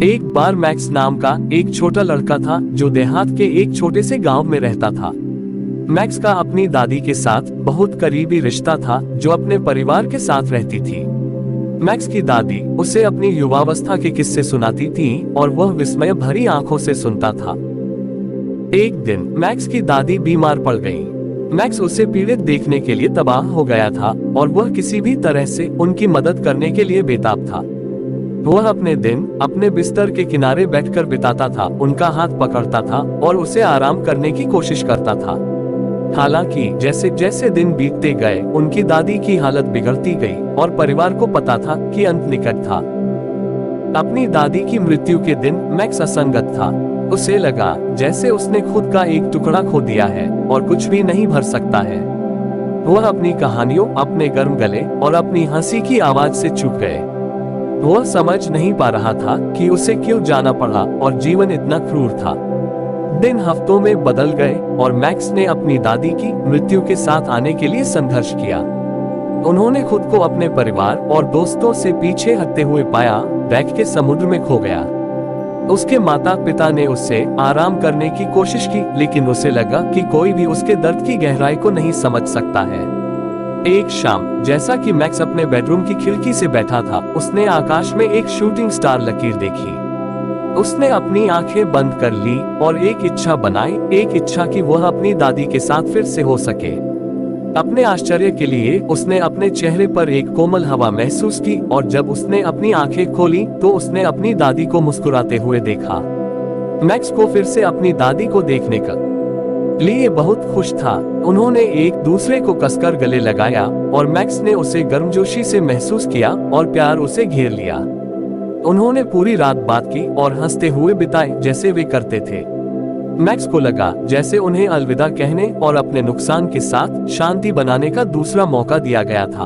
एक बार मैक्स नाम का एक छोटा लड़का था जो देहात के एक छोटे से गांव में रहता था। मैक्स का अपनी दादी के साथ बहुत करीबी रिश्ता था जो अपने परिवार के साथ रहती थी। मैक्स की दादी उसे अपनी युवावस्था के किस्से सुनाती थी और वह विस्मय भरी आंखों से सुनता था। एक दिन मैक्स की दादी बीमार पड़ गई। मैक्स उसे पीड़ित देखने के लिए तबाह हो गया था और वह किसी भी तरह से उनकी मदद करने के लिए बेताब था। वह अपने दिन अपने बिस्तर के किनारे बैठकर बिताता था, उनका हाथ पकड़ता था और उसे आराम करने की कोशिश करता था। हालांकि जैसे जैसे दिन बीतते गए उनकी दादी की हालत बिगड़ती गई और परिवार को पता था कि अंत निकट था। अपनी दादी की मृत्यु के दिन मैक्स असंगत था। उसे लगा जैसे उसने खुद का एक टुकड़ा खो दिया है और कुछ भी नहीं भर सकता है। वह अपनी कहानियों, अपने गर्म गले और अपनी हंसी की आवाज से चूक गए। वह समझ नहीं पा रहा था कि उसे क्यों जाना पड़ा और जीवन इतना क्रूर था। दिन हफ्तों में बदल गए और मैक्स ने अपनी दादी की मृत्यु के साथ आने के लिए संघर्ष किया। उन्होंने खुद को अपने परिवार और दोस्तों से पीछे हटते हुए पाया, बैग के समुद्र में खो गया। उसके माता पिता ने उससे आराम करने की कोशिश की, लेकिन उसे लगा कि कोई भी उसके दर्द की गहराई को नहीं समझ सकता है। एक शाम जैसा कि मैक्स अपने बेडरूम की खिड़की से बैठा था, उसने आकाश में एक शूटिंग स्टार लकीर देखी। उसने अपनी आंखें बंद कर ली और एक इच्छा बनाई, एक इच्छा कि वह अपनी दादी के साथ फिर से हो सके। अपने आश्चर्य के लिए उसने अपने चेहरे पर एक कोमल हवा महसूस की और जब उसने अपनी आंखें खोली तो उसने अपनी दादी को मुस्कुराते हुए देखा। मैक्स को फिर से अपनी दादी को देखने का लिए बहुत खुश था। उन्होंने एक दूसरे को कसकर गले लगाया और मैक्स ने उसे गर्मजोशी से महसूस किया और प्यार उसे घेर लिया। उन्होंने पूरी रात बात की और हंसते हुए बिताए जैसे वे करते थे। मैक्स को लगा जैसे उन्हें अलविदा कहने और अपने नुकसान के साथ शांति बनाने का दूसरा मौका दिया गया था।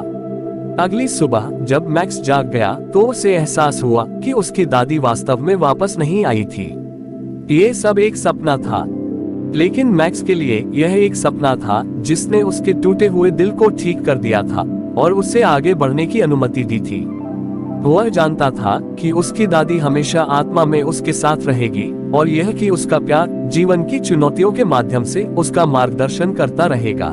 अगली सुबह जब मैक्स जाग गया तो उसे एहसास हुआ कि उसकी दादी वास्तव में वापस नहीं आई थी। ये सब एक सपना था, लेकिन मैक्स के लिए यह एक सपना था जिसने उसके टूटे हुए दिल को ठीक कर दिया था और उसे आगे बढ़ने की अनुमति दी थी। वह जानता था कि उसकी दादी हमेशा आत्मा में उसके साथ रहेगी और यह कि उसका प्यार जीवन की चुनौतियों के माध्यम से उसका मार्गदर्शन करता रहेगा।